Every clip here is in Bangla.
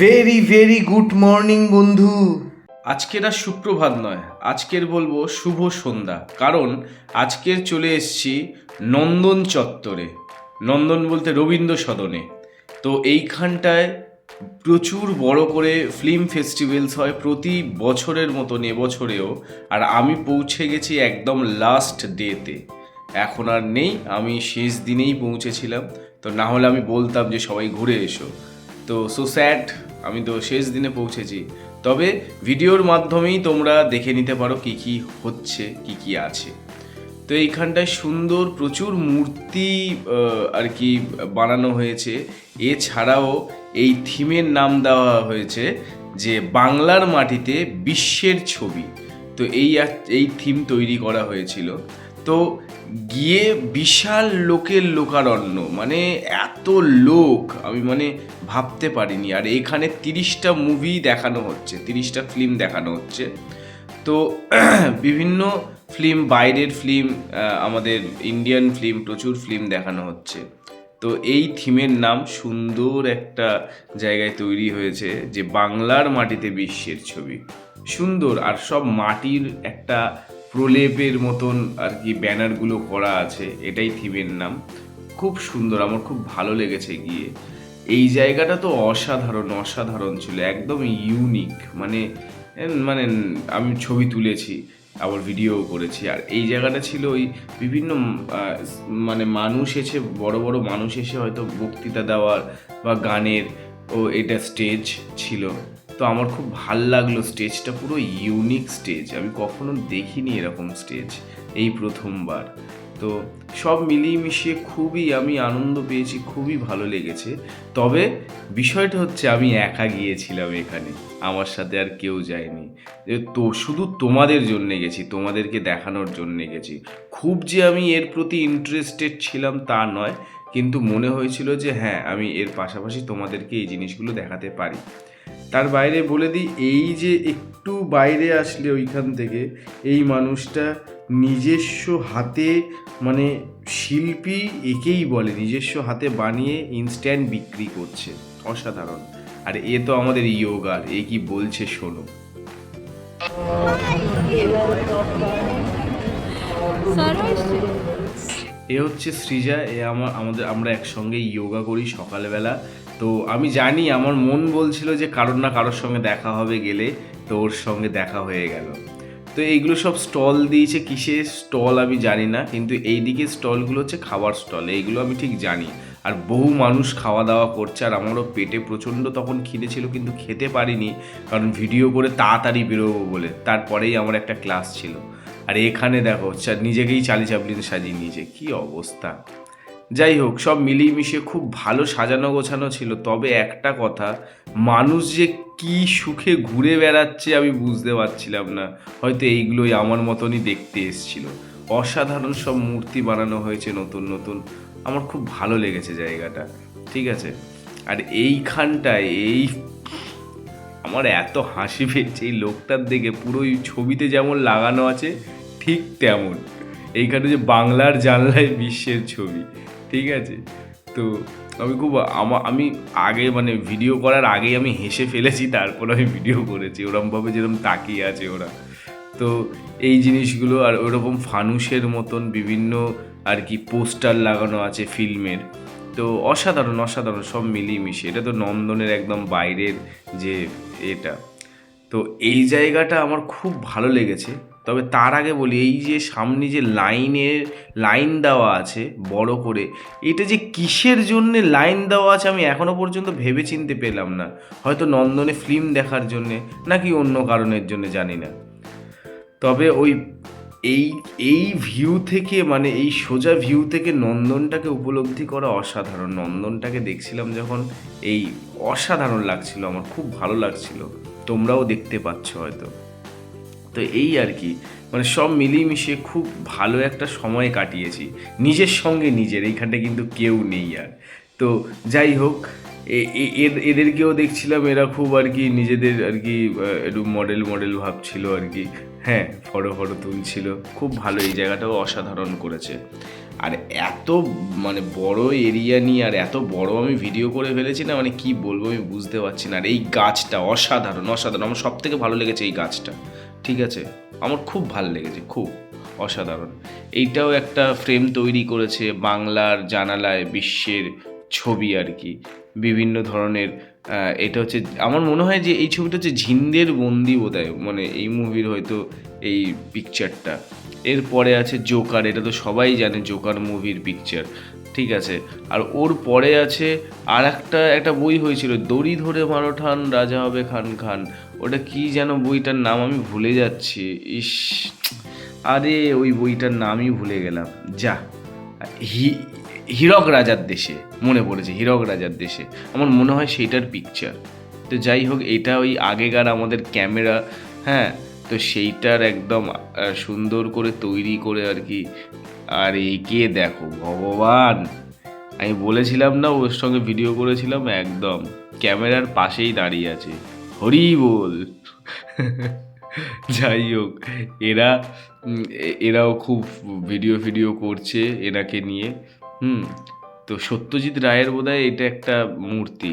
ভেরি ভেরি গুড মর্নিং বন্ধু। আজকের আর সুপ্রভাত নয়, আজকের বলবো শুভ সন্ধ্যা। কারণ আজকের চলে এসেছি নন্দন চত্বরে, নন্দন বলতে রবীন্দ্র সদনে। তো এইখানটায় প্রচুর বড় করে ফিল্ম ফেস্টিভ্যালস হয় প্রতি বছরের মতন এবছরেও। আর আমি পৌঁছে গেছি একদম লাস্ট ডেতে। এখন আর নেই, আমি শেষ দিনেই পৌঁছেছিলাম। তো না হলে আমি বলতাম যে সবাই ঘুরে এসো। তো সো স্যাড, আমি তো শেষ দিনে পৌঁছেছি। তবে ভিডিওর মাধ্যমেই তোমরা দেখে নিতে পারো কি কি হচ্ছে, কি কি আছে। তো এইখানটায় সুন্দর প্রচুর মূর্তি আর কি বানানো হয়েছে। এছাড়াও এই থিমের নাম দেওয়া হয়েছে যে বাংলার মাটিতে বিশ্বের ছবি। তো এই থিম তৈরি করা হয়েছিল। তো গিয়ে বিশাল লোকের লোকারণ্য, মানে এত লোক আমি ভাবতে পারিনি। আর এখানে 30টা মুভি দেখানো হচ্ছে, 30টা ফিল্ম দেখানো হচ্ছে। তো বিভিন্ন ফিল্ম, বাইরের ফিল্ম, আমাদের ইন্ডিয়ান ফিল্ম, প্রচুর ফিল্ম দেখানো হচ্ছে। তো এই থিমের নাম সুন্দর একটা জায়গায় তৈরি হয়েছে যে বাংলার মাটিতে বিশ্বের ছবি। সুন্দর, আর সব মাটির একটা প্রলেপের মতন আর কি ব্যানারগুলো করা আছে, এটাই থিমের নাম। খুব সুন্দর, আমার খুব ভালো লেগেছে গিয়ে। এই জায়গাটা তো অসাধারণ অসাধারণ ছিল, একদম ইউনিক। মানে মানে আমি ছবি তুলেছি, আবার ভিডিও করেছি। আর এই জায়গাটা ছিল ওই বিভিন্ন মানুষ এসে, বড় বড় মানুষ এসে হয়তো বক্তৃতা দেওয়ার বা গানের, ও এটা স্টেজ ছিল। তো আমার খুব ভাল লাগলো, স্টেজটা পুরো ইউনিক স্টেজ, আমি কখনো দেখিনি এরকম স্টেজ, এই প্রথমবার। তো সব মিলিয়ে মিশিয়ে খুবই আমি আনন্দ পেয়েছি, খুবই ভালো লেগেছে। তবে বিষয়টা হচ্ছে আমি একা গিয়েছিলাম এখানে, আমার সাথে আর কেউ যায়নি। তো শুধু তোমাদের জন্যে গেছি, তোমাদেরকে দেখানোর জন্যে গেছি। খুব যে আমি এর প্রতি ইন্টারেস্টেড ছিলাম তা নয়, কিন্তু মনে হয়েছিল যে হ্যাঁ, আমি এর পাশাপাশি তোমাদেরকে এই জিনিসগুলো দেখাতে পারি। তার বাইরে বলে দিই, এই যে একটু বাইরে আসলে ওইখান থেকে এই মানুষটা নিজস্ব হাতে, মানে শিল্পী একেই বলে, নিজস্ব হাতে বানিয়ে ইনস্ট্যান্ট বিক্রি করছে, অসাধারণ। আর এ তো আমাদের ইয়োগার, এ কি বলছে শোনো। এ হচ্ছে সৃজা, এ আমরা একসঙ্গে ইয়োগা করি সকালবেলা। তো আমি জানি, আমার মন বলছিল যে কারোর না কারোর সঙ্গে দেখা হবে গেলে, তো ওর সঙ্গে দেখা হয়ে গেল। তো এইগুলো সব স্টল দিয়েছে, কিসের স্টল আমি জানি না, কিন্তু এই দিকে স্টলগুলো হচ্ছে খাবার স্টল, এইগুলো আমি ঠিক জানি। আর বহু মানুষ খাওয়া দাওয়া করছে, আর আমারও পেটে প্রচণ্ড তখন খিদে ছিল, কিন্তু খেতে পারিনি, কারণ ভিডিও করে তাড়াতাড়ি বেরোবো বলে। তারপরেই আমার একটা ক্লাস ছিল। আর এখানে দেখো নিজেকেই চালি চাপলিতে সাজিয়ে নিয়েছে, কি অবস্থা। যাই হোক, সব মিলিয়ে মিশিয়ে খুব ভালো সাজানো গোছানো ছিল। তবে একটা কথা, মানুষ যে কি সুখে ঘুরে বেড়াচ্ছে আমি বুঝতে পারছিলাম না। হয়তো এইগুলোই আমার মতনই দেখতে এসছিল। অসাধারণ সব মূর্তি বানানো হয়েছে নতুন নতুন, আমার খুব ভালো লেগেছে জায়গাটা, ঠিক আছে। আর এইখানটায় আমার এত হাসি পেয়েছে এই লোকটার দেখে, পুরো ওই ছবিতে যেমন লাগানো আছে ঠিক তেমন। এইখানে যে বাংলার জানলায় বিশ্বের ছবি, ঠিক আছে। তো আমি আগে ভিডিও করার আগেই আমি হেসে ফেলেছি, তারপর আমি ভিডিও করেছি, ওরমভাবে যেরকম তাকিয়ে আছে ওরা। তো এই জিনিসগুলো, আর ওরকম ফানুসের মতন বিভিন্ন আর কি পোস্টার লাগানো আছে ফিল্মের। তো অসাধারণ অসাধারণ সব মিলিয়ে মিশিয়ে, এটা তো নন্দনের একদম বাইরের যে এটা। তো এই জায়গাটা আমার খুব ভালো লেগেছে। তবে তার আগে বলি, এই যে সামনে যে লাইন দেওয়া আছে বড় করে, এটা যে কিসের জন্যে লাইন দেওয়া আছে আমি এখনও পর্যন্ত ভেবে চিনতে পেলাম না। হয়তো নন্দনে ফিল্ম দেখার জন্যে, নাকি অন্য কারণের জন্যে, জানি না। তবে এই এই ভিউ থেকে, এই সোজা ভিউ থেকে নন্দনটাকে উপলব্ধি করা অসাধারণ। নন্দনটাকে দেখছিলাম যখন, এই অসাধারণ লাগছিল, আমার খুব ভালো লাগছিল। তোমরাও দেখতে পাচ্ছ হয়তো। তো এই আর কি, সব মিলিয়ে মিশিয়ে খুব ভালো একটা সময় কাটিয়েছি নিজের সঙ্গে নিজের। এইখানটা কিন্তু কেউ নেই আর। তো যাই হোক, এদেরকেও দেখছিলাম, এরা খুব আর কি নিজেদের আর কি একটু মডেল ভাবছিল আর কি। হ্যাঁ, ফটো তুলছিল, খুব ভালো, এই জায়গাটাও অসাধারণ করেছে। আর এত মানে বড় এরিয়া নিয়ে আর এত বড় আমি ভিডিও করে ফেলেছি না, মানে কি বলবো আমি বুঝতে পারছি না। আর এই গাছটা অসাধারণ, আমার সব থেকে ভালো লেগেছে এই গাছটা, ঠিক আছে, আমার খুব ভালো লেগেছে, খুব অসাধারণ। এইটাও একটা ফ্রেম তৈরি করেছে, বাংলার জানালায় বিশ্বের ছবি আর কি, বিভিন্ন ধরনের। এটা হচ্ছে আমার মনে হয় যে এই ছবিটা হচ্ছে ঝিন্দের বন্দি বোধহয়, মানে এই মুভির হয়তো এই পিকচারটা। এরপরে আছে জোকার, এটা তো সবাই জানে জোকার মুভির পিকচার, ঠিক আছে। আর ওর পরে আছে আর একটা বই হয়েছিল, দড়ি ধরে মারো ঠান রাজা হবে খান খান, ওটা কি যেন বইটার নাম আমি ভুলে যাচ্ছি, ইস, আরে ওই বইটার নামই ভুলে গেলাম, যা। হীরক রাজার দেশে, মনে পড়েছে, হীরক রাজার দেশে, আমার মনে হয় সেইটার পিকচার। তো যাই হোক, এটা ওই আগেকার আমাদের ক্যামেরা, হ্যাঁ, তো সেইটার একদম সুন্দর করে তৈরি করে আর কি। আর একে দেখো ভগবান, আমি বলেছিলাম না ওর সঙ্গে ভিডিও করেছিলাম, একদম ক্যামেরার পাশেই দাঁড়িয়ে আছে, হরি বল। যাই হোক, এরা এরাও খুব ভিডিও করছে এনাকে নিয়ে। তো সত্যজিৎ রায়ের বোধহয় এটা একটা মূর্তি।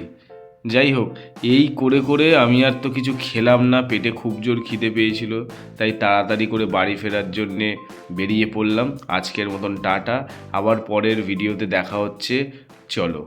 যাই হোক, এই করে করে আমি আর তো কিছু খেলাম না, পেটে খুব জোর খিদে পেয়েছিল, তাই তাড়াতাড়ি করে বাড়ি ফেরার জন্যে বেরিয়ে পড়লাম। আজকের মতন টাটা, আবার পরের ভিডিওতে দেখা হচ্ছে, চলো।